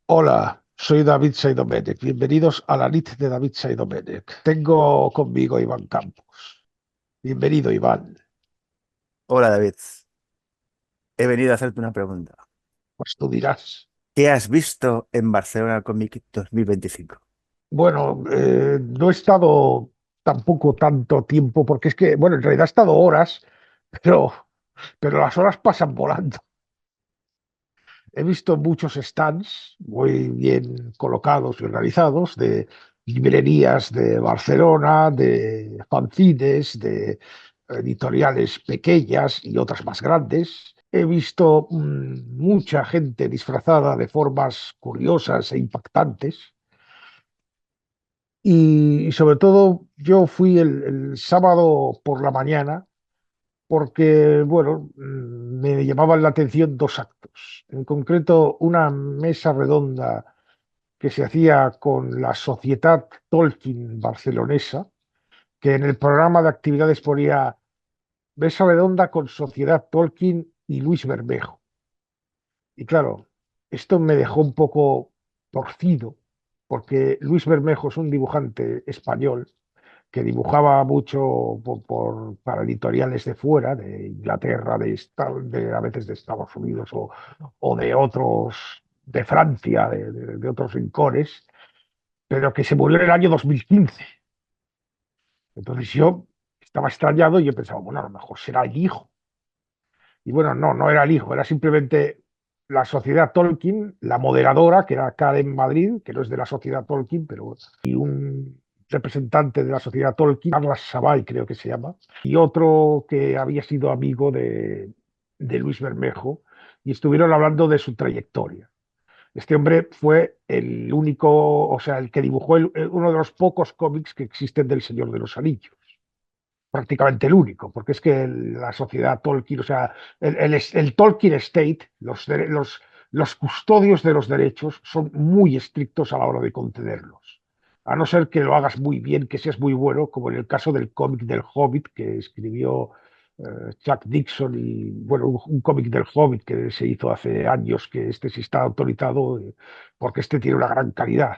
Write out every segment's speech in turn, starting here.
Hola, soy David Saidomenech. Bienvenidos a la nit de David Saidomenech. Tengo conmigo a Iván Campos. Bienvenido, Iván. Hola David, he venido a hacerte una pregunta. Pues tú dirás. ¿Qué has visto en Barcelona Comic 2025? Bueno, no he estado tampoco tanto tiempo, porque es que, bueno, en realidad he estado horas, pero, pero las horas pasan volando. He visto muchos stands muy bien colocados y organizados de librerías de Barcelona, de fanzines, de editoriales pequeñas y otras más grandes. He visto mucha gente disfrazada de formas curiosas e impactantes. Y sobre todo yo fui el sábado por la mañana porque, bueno, me llamaban la atención dos actos. En concreto, una mesa redonda que se hacía con la Societat Tolkien barcelonesa, que en el programa de actividades ponía mesa redonda con Sociedad Tolkien y Luis Bermejo. Y claro, esto me dejó un poco torcido, porque Luis Bermejo es un dibujante español que dibujaba mucho para editoriales de fuera, de Inglaterra, a veces de Estados Unidos o de otros, de Francia, de otros rincones, pero que se murió en el año 2015. Entonces yo estaba extrañado y yo pensaba, bueno, a lo mejor será el hijo. Y bueno, no era el hijo, era simplemente la sociedad Tolkien, la moderadora, que era Karen Madrid, que no es de la sociedad Tolkien, pero y un representante de la sociedad Tolkien, Carlas Sabay creo que se llama, y otro que había sido amigo de Luis Bermejo, y estuvieron hablando de su trayectoria. Este hombre fue el único, o sea, el que dibujó uno de los pocos cómics que existen del Señor de los Anillos, prácticamente el único, porque es que la sociedad Tolkien, o sea, el Tolkien Estate, los custodios de los derechos son muy estrictos a la hora de concederlos. A no ser que lo hagas muy bien, que seas muy bueno, como en el caso del cómic del Hobbit que escribió Chuck Dixon y, bueno, un cómic del Hobbit que se hizo hace años, que este sí está autorizado porque este tiene una gran calidad.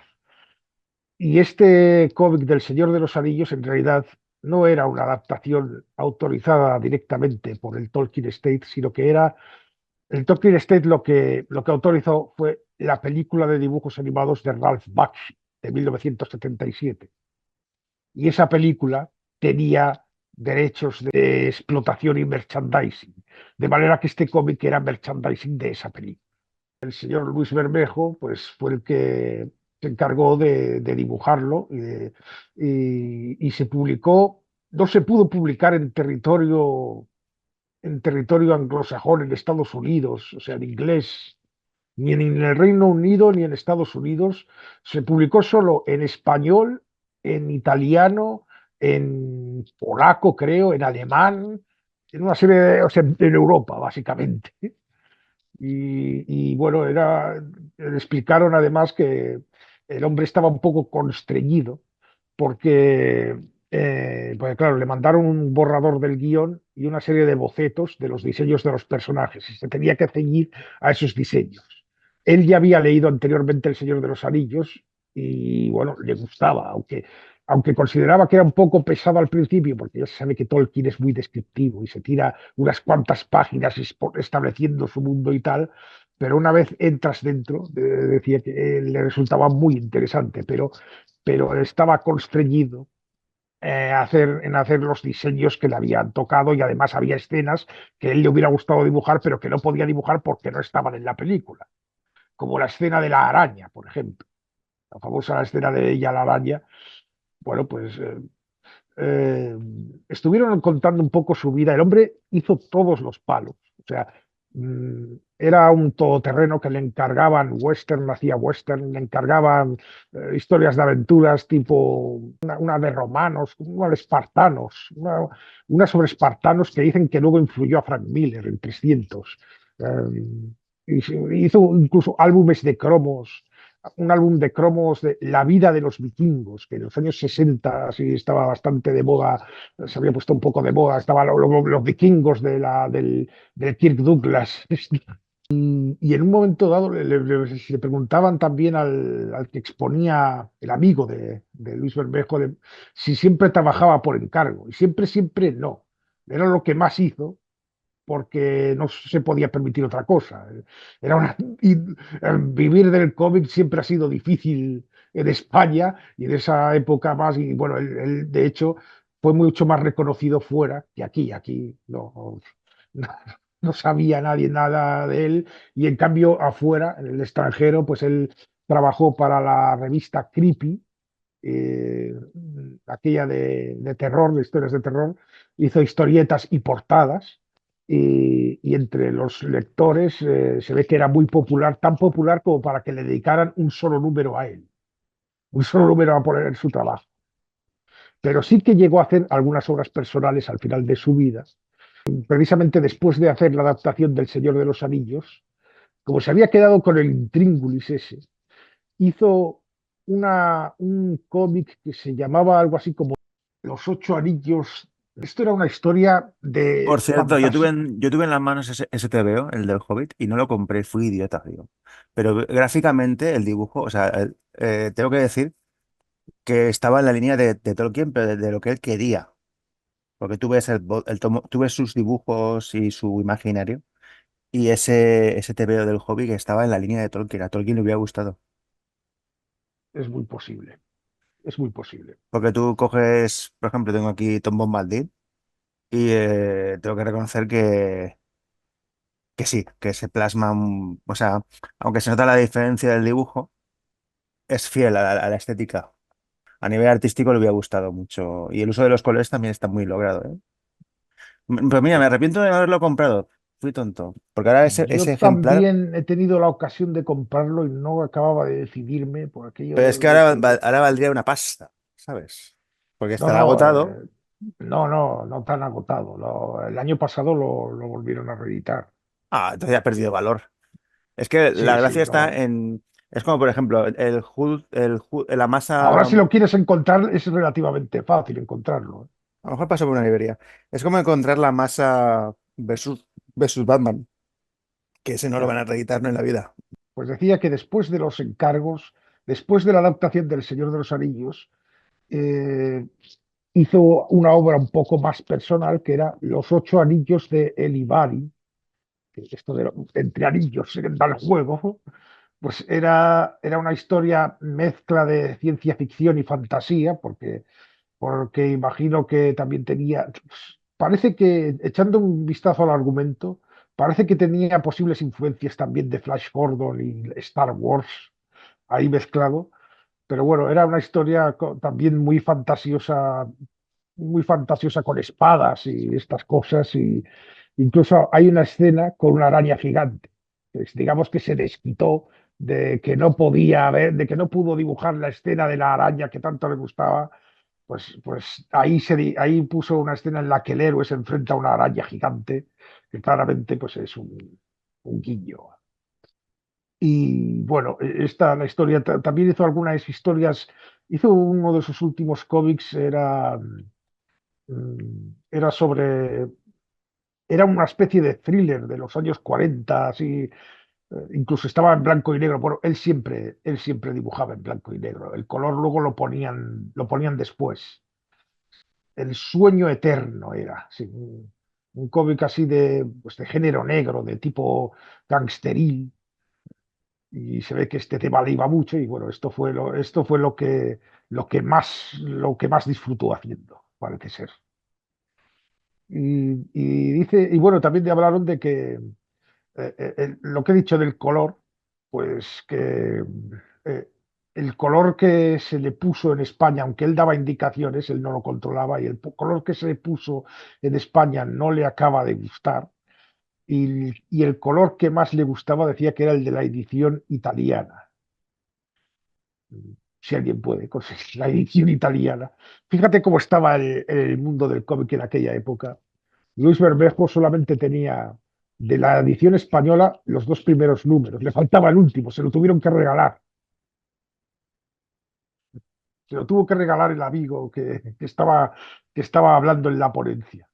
Y este cómic del Señor de los Anillos en realidad no era una adaptación autorizada directamente por el Tolkien Estate, sino que era el Tolkien Estate lo que autorizó fue la película de dibujos animados de Ralph Bakshi de 1977. Y esa película tenía derechos de explotación y merchandising, de manera que este cómic era merchandising de esa película. El señor Luis Bermejo, pues fue el que se encargó de dibujarlo y se publicó, no se pudo publicar en territorio anglosajón, en Estados Unidos, o sea, en inglés, ni en el Reino Unido ni en Estados Unidos. Se publicó solo en español, en italiano, en polaco, creo, en alemán, en una serie de, o sea, en Europa, básicamente. Bueno, le explicaron además que el hombre estaba un poco constreñido porque, porque, claro, le mandaron un borrador del guión y una serie de bocetos de los diseños de los personajes y se tenía que ceñir a esos diseños. Él ya había leído anteriormente El Señor de los Anillos y, bueno, le gustaba, aunque consideraba que era un poco pesado al principio, porque ya se sabe que Tolkien es muy descriptivo y se tira unas cuantas páginas estableciendo su mundo y tal, pero una vez entras dentro, decía que le resultaba muy interesante, pero estaba constreñido en hacer los diseños que le habían tocado y además había escenas que a él le hubiera gustado dibujar, pero que no podía dibujar porque no estaban en la película, como la escena de la araña, por ejemplo, la famosa escena de ella, la araña. Bueno, pues eh, estuvieron contando un poco su vida. El hombre hizo todos los palos. O sea, era un todoterreno que le encargaban western, hacía western, le encargaban historias de aventuras tipo una de romanos, una de espartanos, una sobre espartanos que dicen que luego influyó a Frank Miller en 300. Hizo incluso álbumes de cromos, un álbum de cromos de la vida de los vikingos, que en los años 60 sí estaba bastante de moda, se había puesto un poco de moda, estaban los vikingos del Kirk Douglas. Y en un momento dado le preguntaban también al que exponía, el amigo de Luis Bermejo, si siempre trabajaba por encargo. Y siempre no. Era lo que más hizo porque no se podía permitir otra cosa. Era vivir del cómic siempre ha sido difícil en España y en esa época más. Y bueno, él, de hecho fue mucho más reconocido fuera que aquí. Aquí no, no sabía nadie nada de él y en cambio afuera, en el extranjero, pues él trabajó para la revista Creepy, eh, aquella de terror, de historias de terror, hizo historietas y portadas. Y entre los lectores se ve que era muy popular, tan popular como para que le dedicaran un solo número a él, un solo número a poner en su trabajo. Pero sí que llegó a hacer algunas obras personales al final de su vida, precisamente después de hacer la adaptación del Señor de los Anillos. Como se había quedado con el intríngulis ese, hizo un cómic que se llamaba algo así como Los Ocho Anillos. Esto era una historia Por de cierto, fantasía. yo tuve en las manos ese TVO, el del Hobbit, y no lo compré, fui idiota, digo. Pero gráficamente el dibujo, o sea, tengo que decir que estaba en la línea de Tolkien, pero de lo que él quería. Porque tú ves tú ves sus dibujos y su imaginario, y ese TVO del Hobbit que estaba en la línea de Tolkien. A Tolkien le hubiera gustado. Es muy posible, es muy posible. Porque tú coges, por ejemplo, tengo aquí Tom Bombadil, y tengo que reconocer que sí, que se plasma, o sea, aunque se nota la diferencia del dibujo, es fiel a la estética. A nivel artístico le hubiera gustado mucho. Y el uso de los colores también está muy logrado, ¿eh? Pero mira, me Sí. arrepiento de no haberlo comprado. Fui tonto. Porque ahora ese Yo ejemplar. también he tenido la ocasión de comprarlo y no acababa de decidirme por Pero aquello es que de ahora, que... ahora valdría una pasta, ¿sabes? Porque No, estará no, agotado. no tan agotado. El año pasado lo volvieron a reeditar. Ah, entonces ya ha perdido valor. Es que la Sí, gracia sí, está no. en. Es como, por ejemplo, la Ahora masa. si lo quieres encontrar es relativamente fácil encontrarlo, ¿eh? A lo mejor pasó por una librería. Es como encontrar la masa versus Batman, que ese no lo van Ya. a reeditar no en la vida. Pues decía que después de los encargos, después de la adaptación del Señor de los Anillos, eh, hizo una obra un poco más personal que era Los Ocho Anillos de Elibari, que esto de entre anillos se da el juego, pues era una historia mezcla de ciencia ficción y fantasía, porque imagino que también tenía, parece que echando un vistazo al argumento, parece que tenía posibles influencias también de Flash Gordon y Star Wars ahí mezclado, pero bueno, era una historia también muy fantasiosa con espadas y estas cosas, y incluso hay una escena con una araña gigante. Digamos que se desquitó de que no podía ver, de que no pudo dibujar la escena de la araña que tanto le gustaba, pues ahí, ahí puso una escena en la que el héroe se enfrenta a una araña gigante, que claramente pues es un guiño. Y bueno, esta la historia también hizo algunas historias, hizo uno de sus últimos cómics, era sobre, era una especie de thriller de los años 40 así, incluso estaba en blanco y negro. Bueno, él siempre dibujaba en blanco y negro. El color luego lo ponían después. El sueño eterno era, sí, un cómic así de, pues de género negro, de tipo gangsteril, y se ve que este tema le iba mucho, y bueno, esto fue lo que más disfrutó haciendo, parece ser. Y dice, y bueno, también te hablaron de que lo que he dicho del color, pues que eh, el color que se le puso en España, aunque él daba indicaciones, él no lo controlaba, y el color que se le puso en España no le acaba de gustar, y el color que más le gustaba decía que era el de la edición italiana. Si alguien puede conseguir la edición italiana. Fíjate cómo estaba el mundo del cómic en aquella época. Luis Bermejo solamente tenía de la edición española los dos primeros números, le faltaba el último, se lo tuvieron que regalar. Se lo tuvo que regalar el amigo que estaba hablando en la ponencia.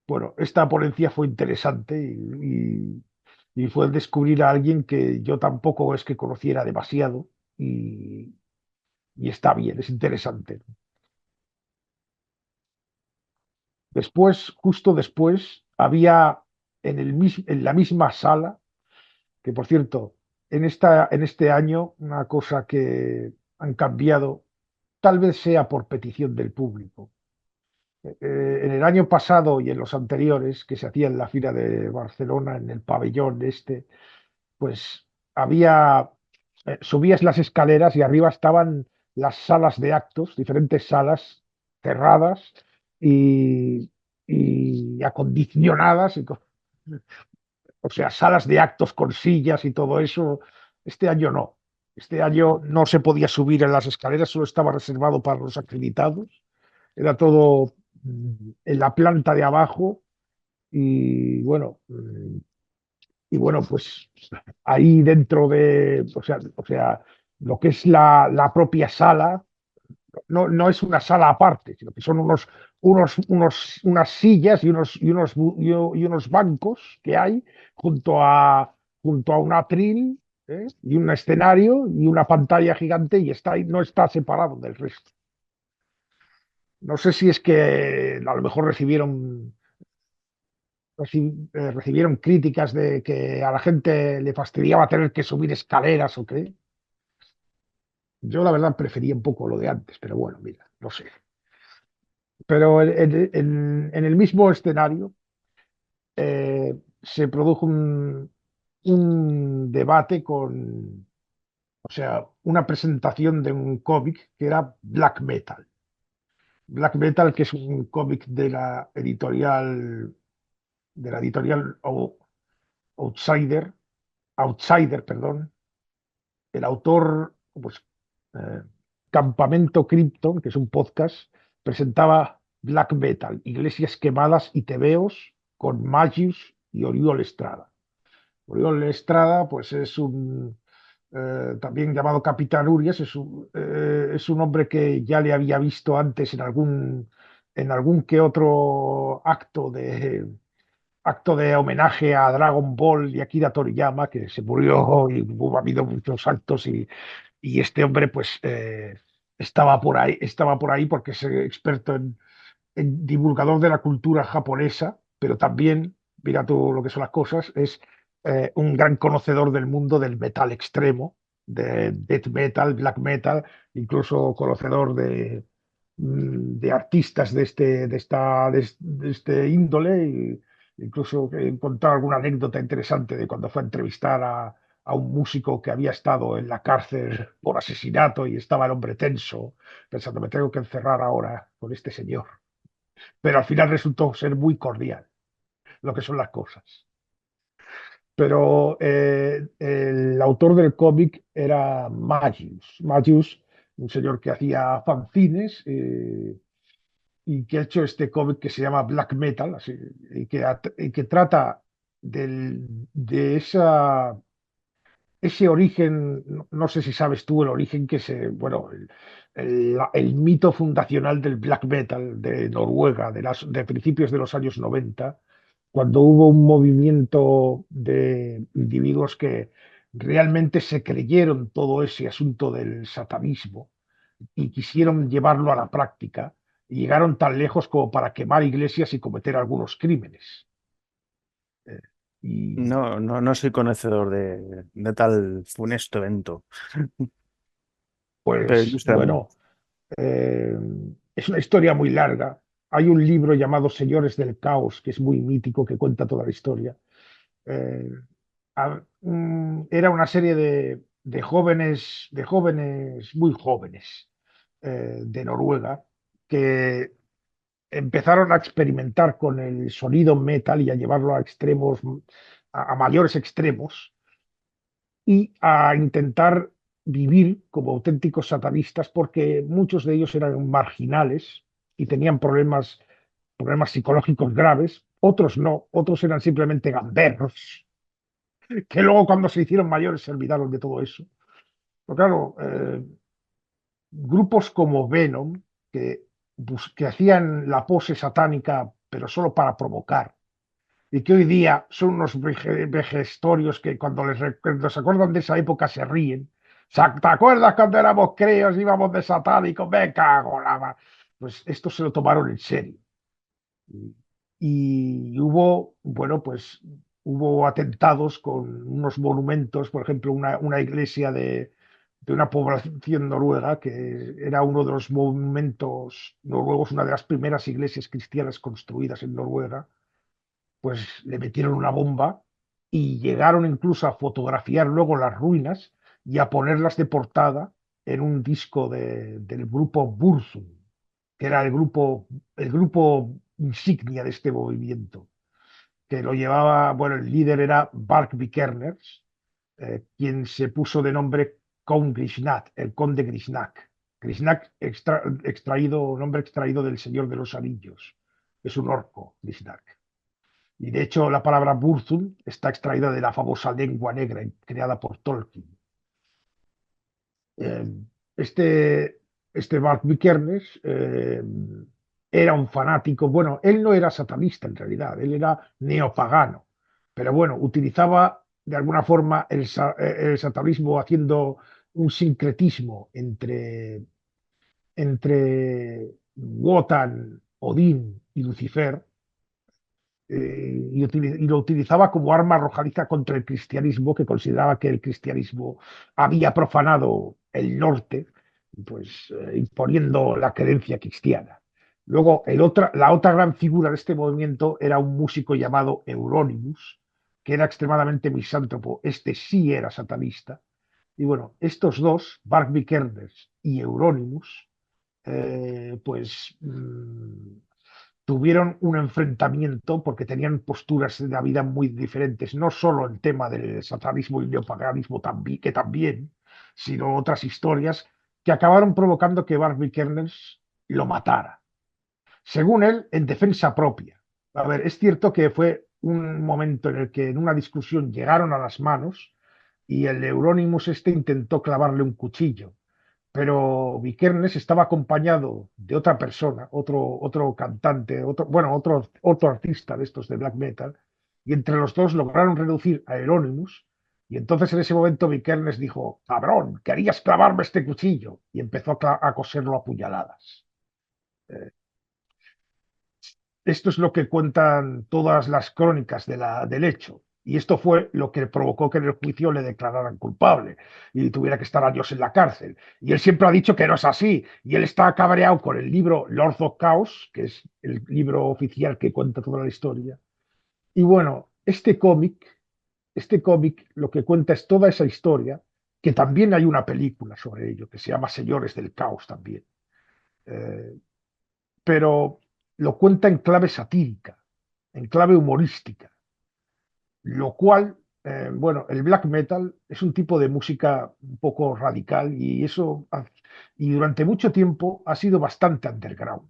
bueno, esta ponencia fue interesante y fue descubrir a alguien que yo tampoco es que conociera demasiado y, y está bien, es interesante. Después, justo después, había en la misma sala, que por cierto, en este año, una cosa que han cambiado, tal vez sea por petición del público. En el año pasado y en los anteriores, que se hacía en la Fira de Barcelona, en el pabellón este, pues había, subías las escaleras y arriba estaban las salas de actos, diferentes salas cerradas y, y acondicionadas, o sea, salas de actos con sillas y todo eso. Este año no. Este año no se podía subir en las escaleras, solo estaba reservado para los acreditados. Era todo en la planta de abajo y bueno, pues ahí dentro de, o sea, lo que es la propia sala, no es una sala aparte, sino que son unas sillas y unos bancos que hay junto a un atril, y un escenario y una pantalla gigante y está ahí, no está separado del resto. No sé si es que a lo mejor recibieron críticas de que a la gente le fastidiaba tener que subir escaleras o qué. Yo la verdad prefería un poco lo de antes, pero bueno, mira, no sé. Pero en el mismo escenario se produjo un debate o sea, una presentación de un cómic que era Black Metal. Black Metal, que es un cómic de la editorial Outsider, perdón. El autor, pues, eh, Campamento Krypton, que es un podcast, presentaba Black Metal, Iglesias Quemadas y Tebeos con Magius y Oriol Estrada. Oriol Estrada, pues es también llamado Capitán Urias, es un hombre que ya le había visto antes en algún que otro acto de homenaje a Dragon Ball y Akira Toriyama, que se murió y ha habido muchos actos y este hombre pues estaba por ahí porque es experto en divulgador de la cultura japonesa, pero también, mira tú lo que son las cosas, es un gran conocedor del mundo del metal extremo, de death metal, black metal, incluso conocedor de artistas de este índole, incluso he contado alguna anécdota interesante de cuando fue a entrevistar a un músico que había estado en la cárcel por asesinato y estaba el hombre tenso, pensando, me tengo que encerrar ahora con este señor, pero al final resultó ser muy cordial, lo que son las cosas. Pero el autor del cómic era Magius, un señor que hacía fanzines y que ha hecho este cómic que se llama Black Metal, así, y que trata de ese origen. No sé si sabes tú el origen bueno, el mito fundacional del black metal de Noruega, de principios de los años 90, cuando hubo un movimiento de individuos que realmente se creyeron todo ese asunto del satanismo y quisieron llevarlo a la práctica y llegaron tan lejos como para quemar iglesias y cometer algunos crímenes. Eh, y No, no, no soy conocedor de tal funesto evento, pero pues ilústrame. bueno, Eh, es una historia muy larga. Hay un libro llamado Señores del Caos, que es muy mítico, que cuenta toda la historia. Eh, Era una serie de jóvenes, muy jóvenes, de Noruega, que empezaron a experimentar con el sonido metal y a llevarlo a extremos, a mayores extremos, y a intentar vivir como auténticos satanistas porque muchos de ellos eran marginales y tenían problemas psicológicos graves, otros no, otros eran simplemente gamberros, que luego cuando se hicieron mayores se olvidaron de todo eso. Pero claro, grupos como Venom, que hacían la pose satánica pero solo para provocar. Y que hoy día son unos vejestorios que cuando se acuerdan de esa época se ríen. ¿Te acuerdas cuando éramos críos, íbamos de satánicos? Me cago en la Pues esto se lo tomaron en serio. Y hubo, bueno, pues hubo atentados con unos monumentos, por ejemplo, una iglesia de una población noruega, que era uno de los monumentos noruegos, una de las primeras iglesias cristianas construidas en Noruega, pues le metieron una bomba y llegaron incluso a fotografiar luego las ruinas y a ponerlas de portada en un disco del grupo Burzum, que era el grupo insignia de este movimiento, que lo llevaba, bueno, el líder era Varg Vikernes, quien se puso de nombre Count Grishnak, el conde Grishnak. Grishnak extraído, nombre extraído del Señor de los Anillos. Es un orco, Grishnak. Y de hecho la palabra Burzum está extraída de la famosa lengua negra creada por Tolkien. Eh, este, este Mark Vikernes era un fanático, bueno, él no era satanista en realidad, él era neopagano, pero bueno, utilizaba de alguna forma el satanismo haciendo un sincretismo entre Wotan, Odín y Lucifer, y lo utilizaba como arma arrojadiza contra el cristianismo, que consideraba que el cristianismo había profanado el norte, pues imponiendo la creencia cristiana. Luego, la otra gran figura de este movimiento era un músico llamado Euronymous, que era extremadamente misántropo. Este sí era satanista. Y bueno, estos dos, Bart Vikernes y Euronymous, pues tuvieron un enfrentamiento porque tenían posturas de la vida muy diferentes, no solo el tema del satanismo y el neopaganismo también, que también, sino otras historias que acabaron provocando que Barbie Kernels lo matara. Según él, en defensa propia. A ver, es cierto que fue un momento en el que en una discusión llegaron a las manos y el Euronymous este intentó clavarle un cuchillo, pero Vikernes estaba acompañado de otra persona, otro cantante, otro artista de estos de black metal, y entre los dos lograron reducir a Euronymous, y entonces en ese momento Vikernes dijo, cabrón, querías clavarme este cuchillo, y empezó a coserlo a puñaladas. Eh, Esto es lo que cuentan todas las crónicas del hecho. Y esto fue lo que provocó que en el juicio le declararan culpable y tuviera que estar años en la cárcel. Y él siempre ha dicho que no es así. Y él está cabreado con el libro Lords of Chaos, que es el libro oficial que cuenta toda la historia. Y bueno, este cómic lo que cuenta es toda esa historia, que también hay una película sobre ello, que se llama Señores del Caos también. Eh, pero lo cuenta en clave satírica, en clave humorística, lo cual, bueno, el black metal es un tipo de música un poco radical y durante mucho tiempo ha sido bastante underground,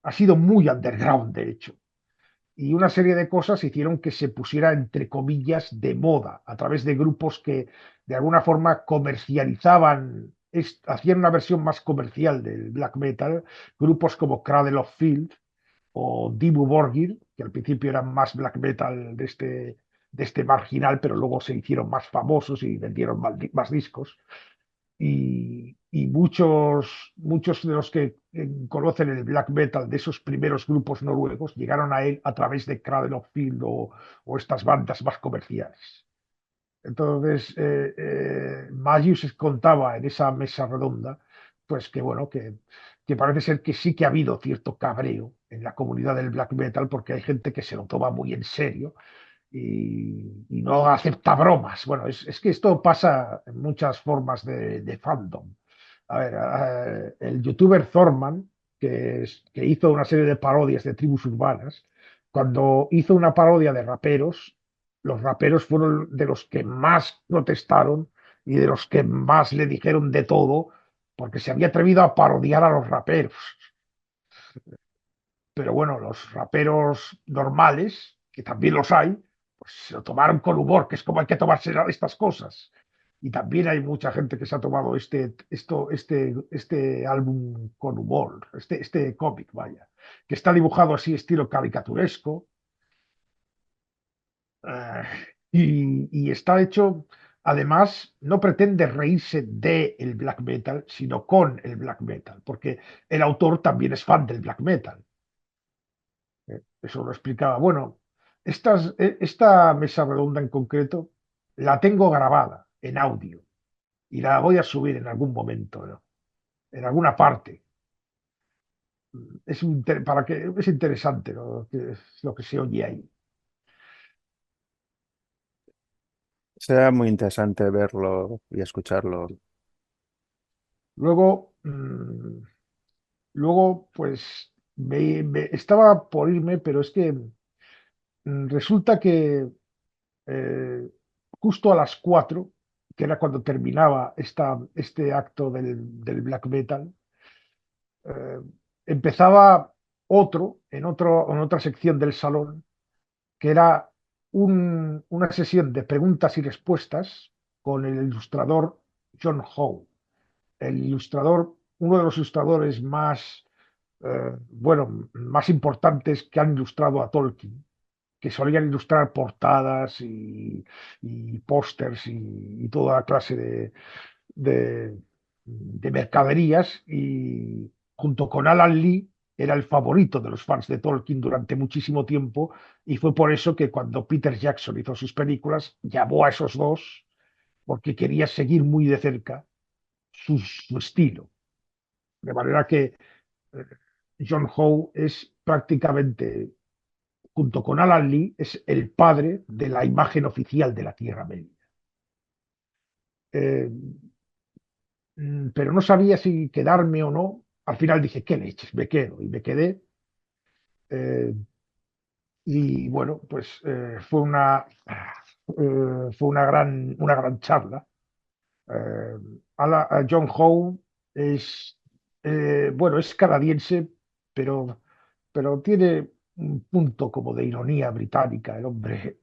ha sido muy underground de hecho, y una serie de cosas hicieron que se pusiera entre comillas de moda a través de grupos que de alguna forma comercializaban, hacían una versión más comercial del black metal, grupos como Cradle of Filth o Dimmu Borgir, que al principio eran más black metal de este marginal, pero luego se hicieron más famosos y vendieron más discos. Y muchos de los que conocen el black metal de esos primeros grupos noruegos llegaron a él a través de Cradle of Field o estas bandas más comerciales. Entonces, Magius contaba en esa mesa redonda, pues que bueno, que parece ser que sí que ha habido cierto cabreo en la comunidad del black metal porque hay gente que se lo toma muy en serio y no acepta bromas. Bueno, es que esto pasa en muchas formas de fandom. A ver, el youtuber Thorman, que hizo una serie de parodias de tribus urbanas, cuando hizo una parodia de raperos, los raperos fueron de los que más protestaron y de los que más le dijeron de todo, porque se había atrevido a parodiar a los raperos. Pero bueno, los raperos normales, que también los hay, pues se lo tomaron con humor, que es como hay que tomarse estas cosas. Y también hay mucha gente que se ha tomado este álbum con humor, este cómic, vaya, que está dibujado así, estilo caricaturesco, eh, y está hecho, además, no pretende reírse de el black metal, sino con el black metal, porque el autor también es fan del black metal. Eso lo explicaba. Bueno, esta mesa redonda en concreto la tengo grabada en audio y la voy a subir en algún momento, ¿no? En alguna parte. Es interesante, ¿no? Lo que se oye ahí. Será muy interesante verlo y escucharlo. Luego, pues estaba por irme, pero es que resulta que eh, justo a las 4, que era cuando terminaba este acto del black metal, eh, empezaba en otra sección del salón, que era una sesión de preguntas y respuestas con el ilustrador John Howe, uno de los ilustradores más importantes que han ilustrado a Tolkien, que solían ilustrar portadas y pósters y toda clase de, de mercaderías, y junto con Alan Lee era el favorito de los fans de Tolkien durante muchísimo tiempo, y fue por eso que cuando Peter Jackson hizo sus películas llamó a esos dos, porque quería seguir muy de cerca su estilo. De manera que eh, John Howe es prácticamente, junto con Alan Lee, es el padre de la imagen oficial de la Tierra Media. Eh, pero no sabía si quedarme o no. Al final dije, ¿qué leches? Me quedo. Y me quedé. eh, y bueno, pues fue una gran charla. Eh, John Howe es, bueno, es canadiense, pero, pero tiene un punto como de ironía británica, el hombre.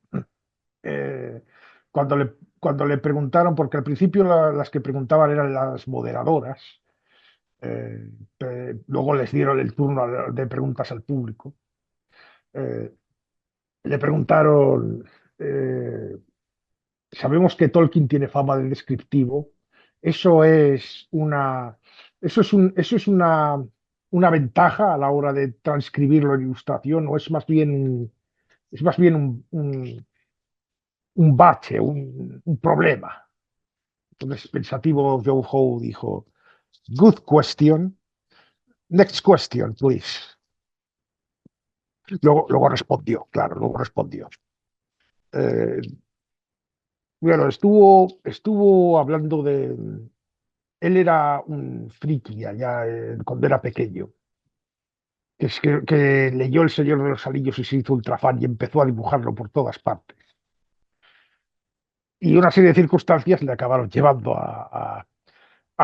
Eh, cuando le preguntaron, porque al principio las que preguntaban eran las moderadoras, luego les dieron el turno de preguntas al público. Eh, Le preguntaron, eh, sabemos que Tolkien tiene fama de descriptivo. Eso es una, eso es una ventaja a la hora de transcribirlo en ilustración, o es más bien un bache, un problema. Entonces, pensativo, Joe Howe dijo, good question. Next question, please. Luego respondió, claro, luego respondió. Eh, bueno, estuvo hablando de... Él era un friki allá cuando era pequeño, que leyó El Señor de los Anillos y se hizo ultrafan y empezó a dibujarlo por todas partes. Y una serie de circunstancias le acabaron llevando a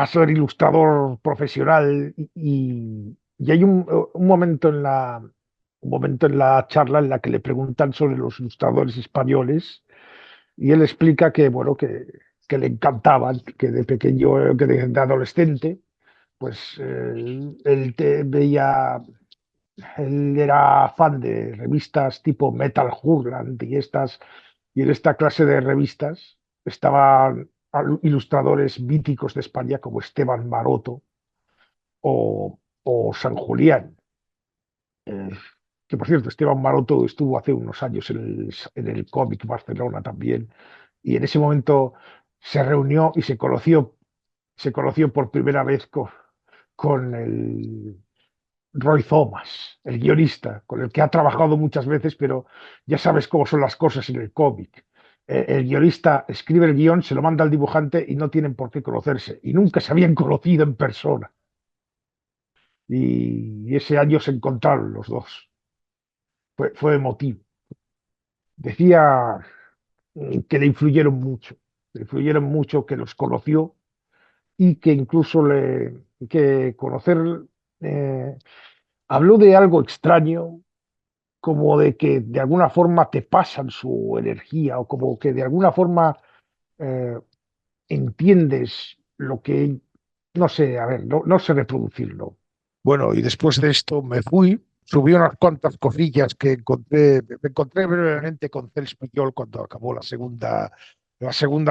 ser ilustrador profesional, y hay un momento en la charla en la que le preguntan sobre los ilustradores españoles, y él explica que, bueno, que le encantaban, que de pequeño, de adolescente, pues él era fan de revistas tipo Metal Hurlant y en esta clase de revistas estaban ilustradores míticos de España como Esteban Maroto o San Julián. Eh, que por cierto, Esteban Maroto estuvo hace unos años en el Cómic Barcelona también, y en ese momento se reunió y se conoció por primera vez con el Roy Thomas, el guionista, con el que ha trabajado muchas veces, pero ya sabes cómo son las cosas en el cómic. El guionista escribe el guión, se lo manda al dibujante y no tienen por qué conocerse. Y nunca se habían conocido en persona. Y ese año se encontraron los dos. Fue emotivo. Decía que le influyeron mucho, que los conoció y que incluso que conocer, eh, habló de algo extraño, como de que de alguna forma te pasan su energía, o como que de alguna forma eh, entiendes lo que, no sé, a ver, no sé reproducirlo. Bueno, y después de esto me fui, subí unas cuantas cosillas que encontré, me encontré brevemente con Cels Puyol cuando acabó la segunda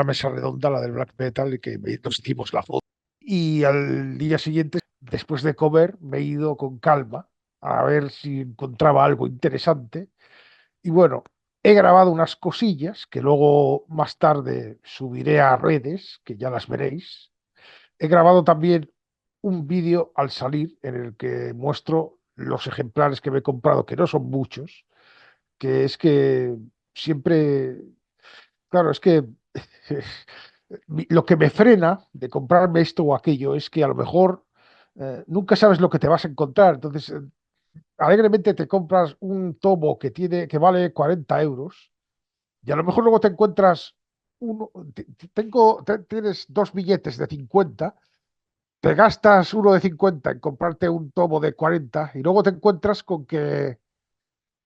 mesa redonda, la del black metal, y que nos hicimos la foto. Y al día siguiente, después de comer, me he ido con calma a ver si encontraba algo interesante. Y bueno, he grabado unas cosillas que luego más tarde subiré a redes, que ya las veréis. He grabado también un vídeo al salir en el que muestro los ejemplares que me he comprado, que no son muchos, que es que siempre, claro, es que lo que me frena de comprarme esto o aquello es que a lo mejor nunca sabes lo que te vas a encontrar. Entonces, alegremente te compras un tomo que vale 40 euros y a lo mejor luego te encuentras tienes dos billetes de 50, te gastas uno de 50 en comprarte un tomo de 40 y luego te encuentras con que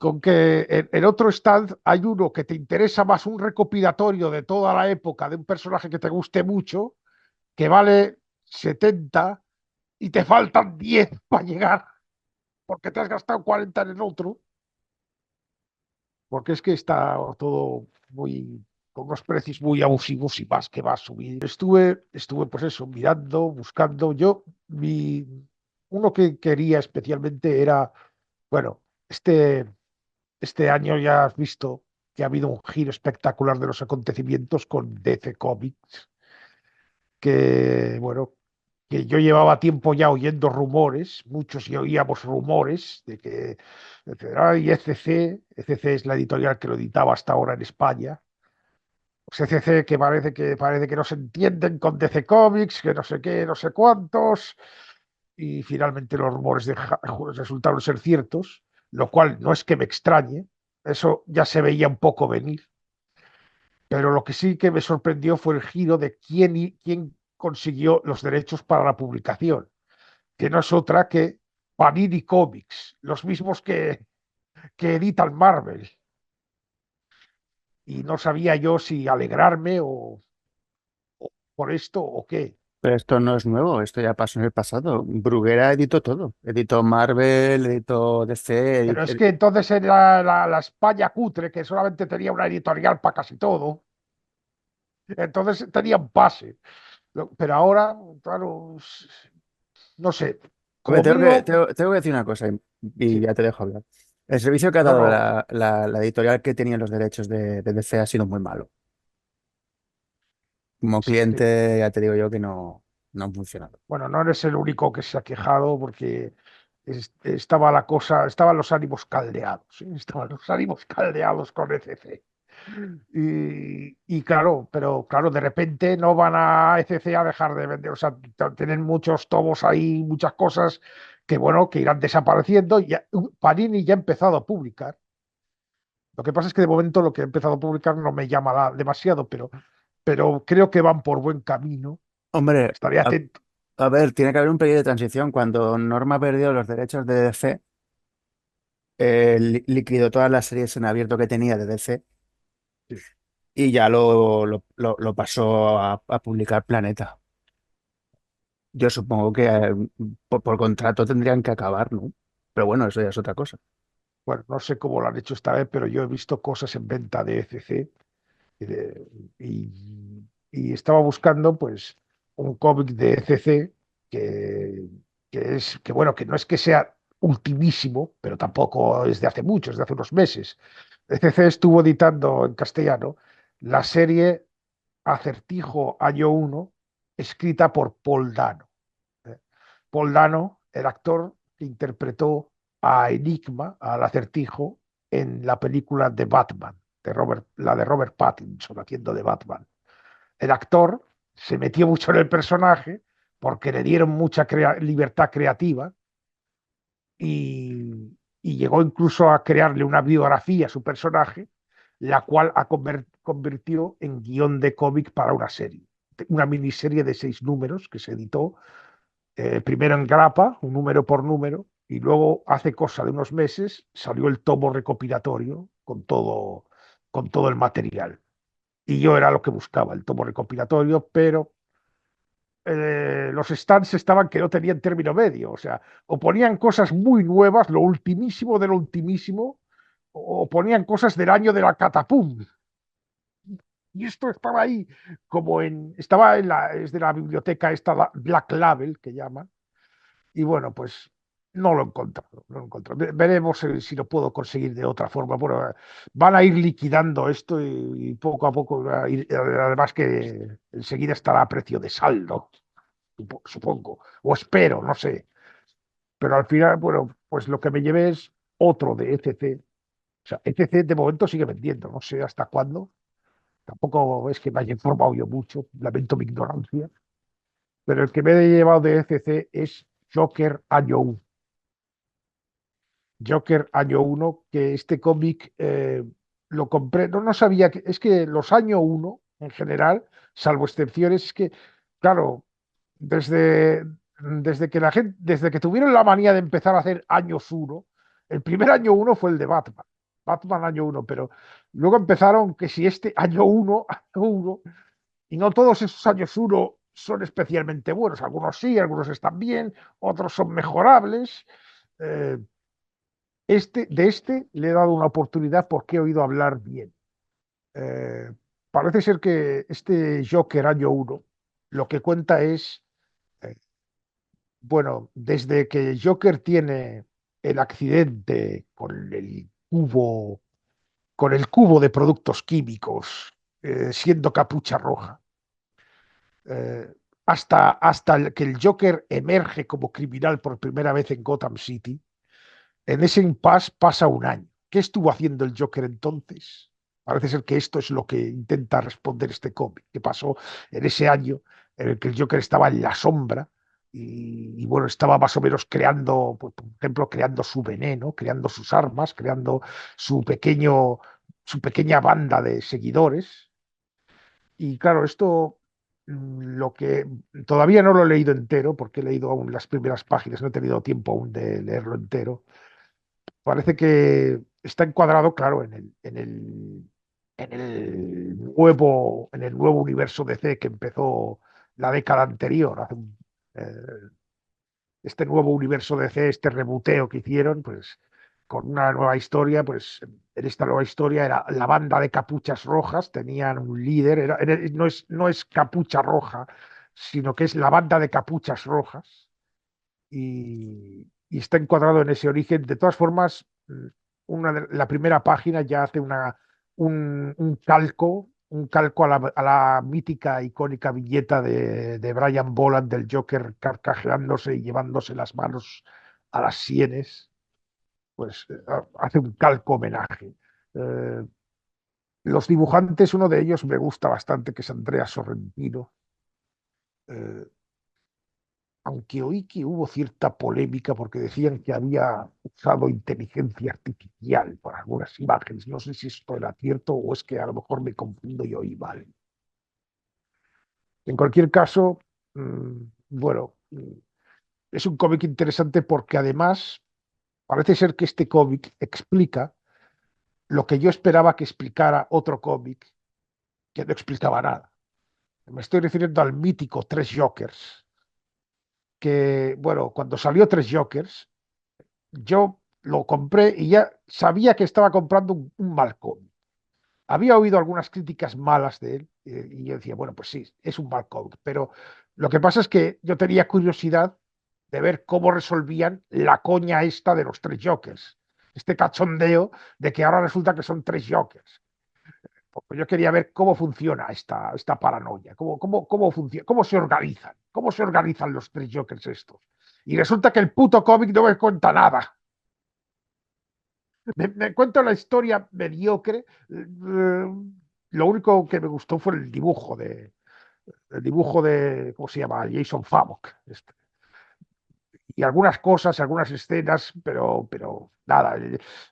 en otro stand hay uno que te interesa más, un recopilatorio de toda la época de un personaje que te guste mucho, que vale 70 y te faltan 10 para llegar porque te has gastado 40 en el otro, porque es que está todo muy con unos precios muy abusivos y más que va a subir. Estuve pues eso, mirando, buscando. Uno que quería especialmente era, bueno, este año ya has visto que ha habido un giro espectacular de los acontecimientos con DC Comics, que, bueno, que yo llevaba tiempo ya oyendo rumores, muchos y oíamos rumores de que ay, ECC es la editorial que lo editaba hasta ahora en España. Pues ECC que parece que no se entienden con DC Comics, que no sé qué, no sé cuántos, y finalmente los rumores resultaron ser ciertos, lo cual no es que me extrañe, eso ya se veía un poco venir, pero lo que sí que me sorprendió fue el giro de quién consiguió los derechos para la publicación, que no es otra que Panini Comics, los mismos que editan Marvel. Y no sabía yo si alegrarme o por esto o qué. Pero esto no es nuevo, esto ya pasó en el pasado. Bruguera editó todo. Editó Marvel, editó DC, Pero es que entonces era la España cutre, que solamente tenía una editorial para casi todo. Entonces tenían pase. Pero ahora, claro, no sé. Hombre, Como mínimo, tengo que decir una cosa y sí. ya te dejo hablar. El servicio que ha No, dado no. la editorial que tenía los derechos de DC ha sido muy malo. Como Sí. cliente, ya te digo yo que no han funcionado. Bueno, no eres el único que se ha quejado porque estaban los ánimos caldeados, ¿sí? Estaban los ánimos caldeados con ECC. Y claro, pero claro, de repente no van a ECC a dejar de vender, o sea, tienen muchos tomos ahí, muchas cosas que bueno, que irán desapareciendo. Panini ya ha empezado a publicar. Lo que pasa es que de momento lo que ha empezado a publicar no me llama demasiado, pero creo que van por buen camino. Hombre, Estaré atento. a ver, tiene que haber un periodo de transición. Cuando Norma perdió los derechos de DC, liquidó todas las series en abierto que tenía de DC Sí. y ya lo pasó a publicar Planeta. Yo supongo que por contrato tendrían que acabar, ¿no? Pero bueno, eso ya es otra cosa. Bueno, no sé cómo lo han hecho esta vez, pero yo he visto cosas en venta de ECC y estaba buscando pues un cómic de ECC que, bueno, que no es que sea ultimísimo, pero tampoco es de hace mucho, es de hace unos meses. ECC estuvo editando en castellano la serie Acertijo Año uno, escrita por Paul Dano. ¿eh? Paul Dano, el actor que interpretó a Enigma, al acertijo, en la película de Batman, la de Robert Pattinson haciendo de Batman. El actor se metió mucho en el personaje porque le dieron mucha libertad creativa y llegó incluso a crearle una biografía a su personaje, la cual convirtió en guión de cómic para una miniserie de 6 números que se editó primero en grapa, un número por número, y luego hace cosa de unos meses salió el tomo recopilatorio con todo el material. y yo era lo que buscaba, el tomo recopilatorio, pero los stands estaban que no tenían término medio, o sea, o ponían cosas muy nuevas, lo ultimísimo de lo ultimísimo, o ponían cosas del año de la catapum. Y esto estaba ahí, estaba es de la biblioteca esta Black Label, que llaman, y bueno, pues no lo he encontrado, no lo he encontrado. Veremos si lo puedo conseguir de otra forma. Bueno, van a ir liquidando esto y poco a poco, además que enseguida estará a precio de saldo, supongo, o espero, no sé. Pero al final, bueno, pues lo que me llevé es otro de ECC. O sea, ECC de momento sigue vendiendo, no sé hasta cuándo. Tampoco es que me haya informado yo mucho, lamento mi ignorancia. Pero el que me he llevado de ECC es Joker Año 1. Joker Año 1, que este cómic lo compré, no sabía que, es que los Año 1 en general, salvo excepciones, es que, claro, desde, desde que tuvieron la manía de empezar a hacer años 1, el primer Año 1 fue el de Batman, Batman Año 1, pero luego empezaron que si este Año 1, Año 1, y no todos esos Años 1 son especialmente buenos, algunos sí, algunos están bien, otros son mejorables. eh, de este le he dado una oportunidad porque he oído hablar bien. Eh, Parece ser que este Joker Año 1 lo que cuenta es, eh, bueno, desde que Joker tiene el accidente con el cubo de productos químicos, siendo Capucha Roja, eh, hasta que el Joker emerge como criminal por primera vez en Gotham City. En ese impasse pasa un año. ¿Qué estuvo haciendo el Joker entonces? Parece ser que esto es lo que intenta responder este cómic. ¿Qué pasó en ese año en el que el Joker estaba en la sombra bueno, estaba más o menos creando, pues, por ejemplo, creando su veneno, creando sus armas, creando su su pequeña banda de seguidores? Y claro, esto lo que todavía no lo he leído entero, porque he leído aún las primeras páginas, no he tenido tiempo aún de leerlo entero. Parece que está encuadrado, claro, en el nuevo universo DC que empezó la década anterior. Eh, este nuevo universo DC, este rebuteo que hicieron, pues con una nueva historia, pues en esta nueva historia era la banda de capuchas rojas, tenían un líder, no es capucha roja, sino que es la banda de capuchas rojas y está encuadrado en ese origen. De todas formas, la primera página ya hace un calco a la mítica, icónica viñeta de Brian Boland del Joker carcajeándose y llevándose las manos a las sienes, pues hace un calco homenaje. Eh, los dibujantes, uno de ellos me gusta bastante, que es Andrea Sorrentino. Eh, Aunque oí que hubo cierta polémica porque decían que había usado inteligencia artificial para algunas imágenes. No sé si esto era cierto o es que a lo mejor me confundo y oí mal. En cualquier caso, bueno, es un cómic interesante porque además parece ser que este cómic explica lo que yo esperaba que explicara otro cómic que no explicaba nada. Me estoy refiriendo al mítico Tres Jokers, que, bueno, cuando salió Tres Jokers, yo lo compré y ya sabía que estaba comprando un mal cómic. Había oído algunas críticas malas de él y yo decía, bueno, pues sí, es un mal cómic, pero lo que pasa es que yo tenía curiosidad de ver cómo resolvían la coña esta de los tres Jokers, este cachondeo de que ahora resulta que son tres Jokers. Porque yo quería ver cómo funciona esta paranoia, cómo se organizan los tres Jokers estos. Y resulta que el puto cómic no me cuenta nada. Me cuento la historia mediocre. Lo único que me gustó fue el dibujo de, ¿cómo se llama? Jason Fabok. Y algunas cosas, algunas escenas, pero nada.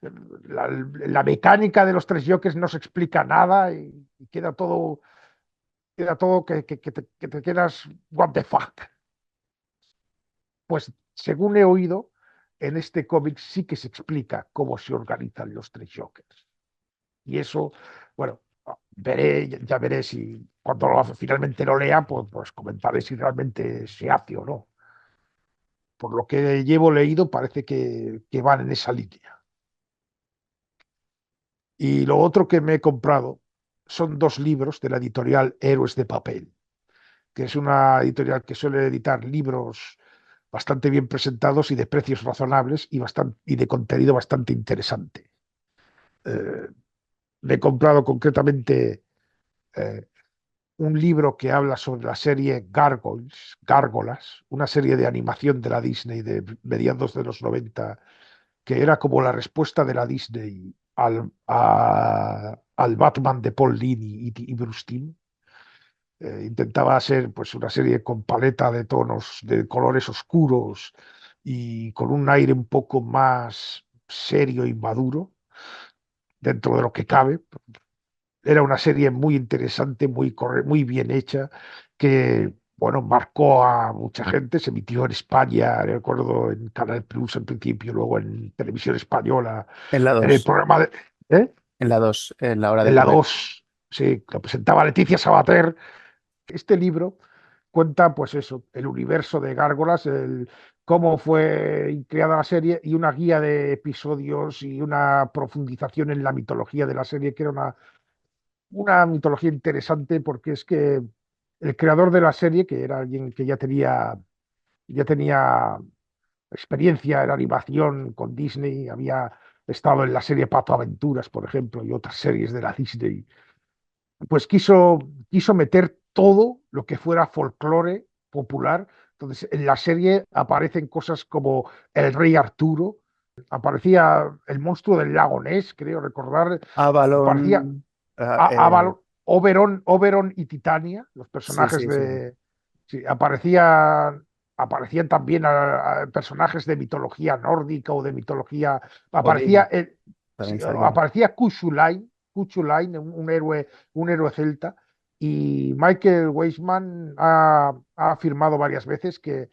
La mecánica de los tres Jokers no se explica nada y queda todo que te quedas, what the fuck. Pues según he oído, en este cómic sí que se explica cómo se organizan los tres Jokers. Y eso, bueno, veré, ya veré si cuando finalmente lo lea, pues comentaré si realmente se hace o no. Por lo que llevo leído, parece que van en esa línea. Y lo otro que me he comprado son dos libros de la editorial Héroes de Papel, que es una editorial que suele editar libros bastante bien presentados y de precios razonables y de contenido bastante interesante. Eh, Me he comprado concretamente eh, un libro que habla sobre la serie Gárgolas, una serie de animación de la Disney de mediados de los 90, que era como la respuesta de la Disney al Batman de Paul Dini y Bruce Timm. Intentaba ser pues una serie con paleta de tonos, de colores oscuros y con un aire un poco más serio y maduro dentro de lo que cabe. Era una serie muy interesante, muy bien hecha, que bueno, marcó a mucha gente. Se emitió en España, recuerdo, en Canal Plus al principio, luego en Televisión Española, En la en el 2, programa ¿eh? en la 2, en la hora de En la comer. 2, sí, lo presentaba Leticia Sabater. Este libro cuenta, pues eso, el universo de Gárgolas, cómo fue creada la serie y una guía de episodios y una profundización en la mitología de la serie, que era una mitología interesante porque es que el creador de la serie, que era alguien que ya tenía experiencia en animación con Disney, había estado en la serie Pato Aventuras, por ejemplo, y otras series de la Disney, pues quiso meter todo lo que fuera folclore popular. Entonces, en la serie aparecen cosas como el rey Arturo, aparecía el monstruo del lago Ness, creo recordar, aparecía Avalon. ah, eh, Oberon y Titania, los sí, personajes sí, sí. de... Sí, aparecían también a personajes de mitología nórdica o de mitología... Aparecía, Odín sí, también salía. aparecía Cúchulainn, un héroe celta, y Michael Weisman ha afirmado varias veces que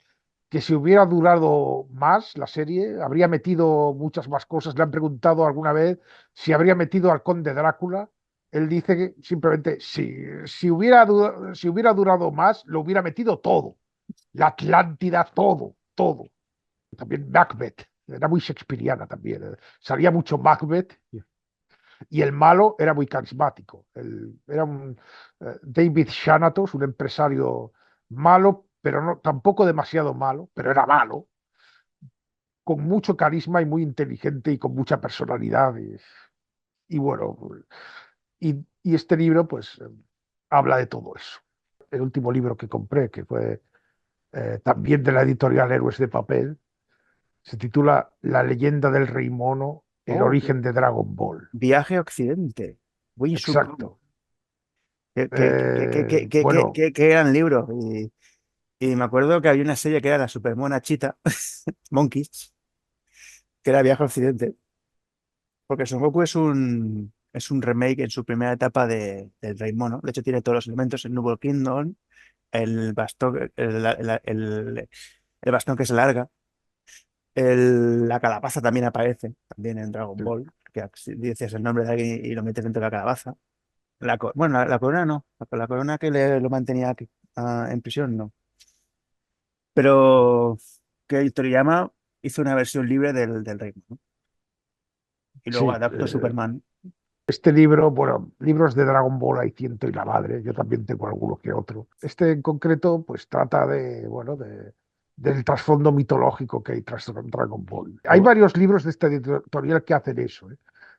si hubiera durado más la serie, habría metido muchas más cosas. Le han preguntado alguna vez si habría metido al conde Drácula. Él dice que simplemente si hubiera durado más, lo hubiera metido todo. La Atlántida, todo, todo. También Macbeth, era muy shakespeariana también. Salía mucho Macbeth y el malo era muy carismático. Era un David Shanatos, un empresario malo, pero no, tampoco demasiado malo, pero era malo, con mucho carisma y muy inteligente y con mucha personalidad. Y bueno, y este libro pues habla de todo eso. El último libro que compré, que fue también de la editorial Héroes de Papel, se titula La leyenda del rey mono, el Oh, origen de Dragon Ball. Viaje a Occidente. Wing Chun Exacto. Lu. Bueno, Qué gran libro. Y me acuerdo que había una serie que era la Supermona Chita, Monkeys, que era Viaje a Occidente. Porque Son Goku es un remake en su primera etapa del Rey Mono. De hecho, tiene todos los elementos: el Noble Kingdom, el bastón, el bastón que se larga, la calabaza también aparece, también en Dragon Ball, que dices el nombre de alguien y lo metes dentro de la calabaza. Bueno, la corona no, la corona que lo mantenía aquí, en prisión no. Pero que Toriyama hizo una versión libre del Rey Mono y luego sí, adaptó Superman. este libro, bueno, libros de Dragon Ball hay ciento y la madre, yo también tengo alguno que otro. Este en concreto, pues trata bueno, del trasfondo mitológico que hay tras Dragon Ball. Hay Oh, varios libros de esta editorial que hacen eso, ¿eh?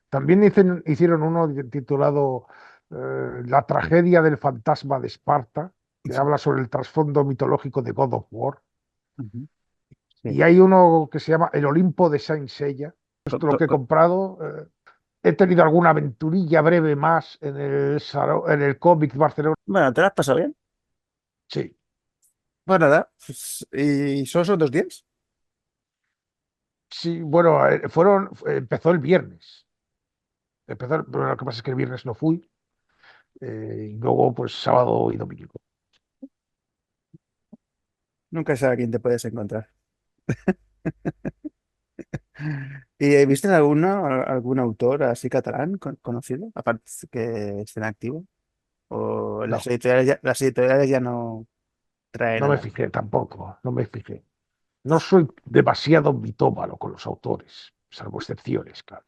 También hicieron uno titulado La tragedia del fantasma de Esparta, que habla sobre el trasfondo mitológico de God of War. ujú, sí. Y hay uno que se llama El Olimpo de Saint Seiya. Esto lo que he comprado. He tenido alguna aventurilla breve más en el Cómic Barcelona. Bueno, ¿te lo has pasado bien? Sí, Pues nada, pues, y solo son 2 días. sí, bueno, empezó el viernes. Pero lo que pasa es que el viernes no fui, y luego pues sábado y domingo. Nunca sabes a quién te puedes encontrar. ¿Y viste algún autor así catalán conocido, aparte que esté en activo? ¿O No, las editoriales ya no traen no a me nadie? fijé tampoco, no me fijé. No soy demasiado mitómano con los autores, salvo excepciones, claro.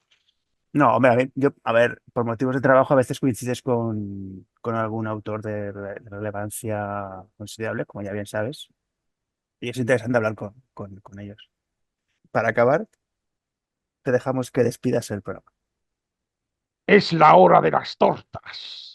No, hombre, a ver, por motivos de trabajo a veces coincides con algún autor de relevancia considerable, como ya bien sabes, y es interesante hablar con ellos. Para acabar, te dejamos que despidas el programa. Es la hora de las tortas.